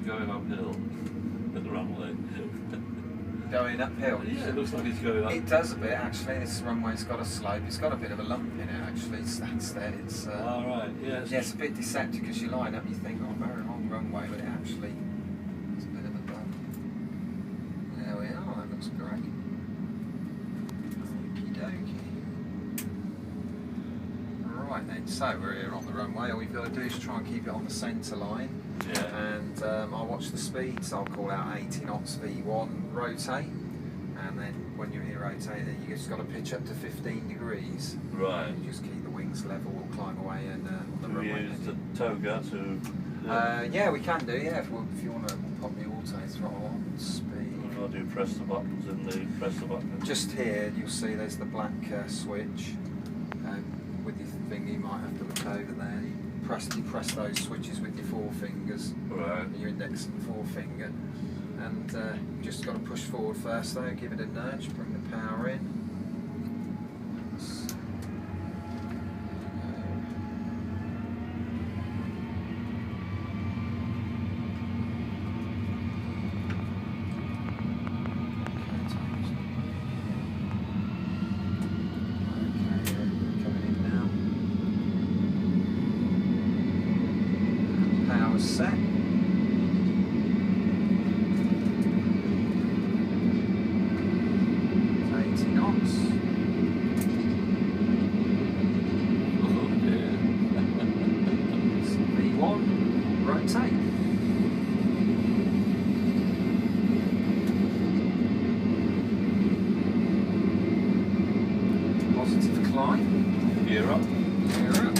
going uphill at the runway. Going uphill? Yeah, it looks like it's going up. It does a bit actually. This runway's got a slope. It's got a bit of a lump in it actually. It's Stansted. It's all right. Yeah. Yeah, it's a bit deceptive because you line up, you think, oh, very long runway, but it actually is a bit of a bump. There we are. That looks great. Okie dokie. Right then, so we're here on the runway. All we've got to do is try and keep it on the centre line. Yeah. And I'll watch the speeds. I'll call out 80 knots V1, rotate, and then when you're here rotating, you just got to pitch up to 15 degrees. Right. You just keep the wings level. We'll climb away and on the runway. Use the toga to. Yeah, we can do. Yeah, if you want to pop the auto throttle on, speed. Or do you press the buttons in the press the button? Just here, you'll see there's the black switch. With your finger, you might have to look over there. You press those switches with your forefingers, right. Your index and forefinger, and just got to push forward first though, give it a nudge, bring the power in. Set. 80 knots. Oh dear. V1, rotate. Positive climb. Gear up. Gear up.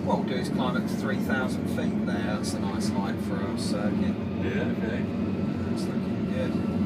What we'll do is climb up to 3,000 feet there. That's a nice height for a circuit. Yeah, okay. That's looking good.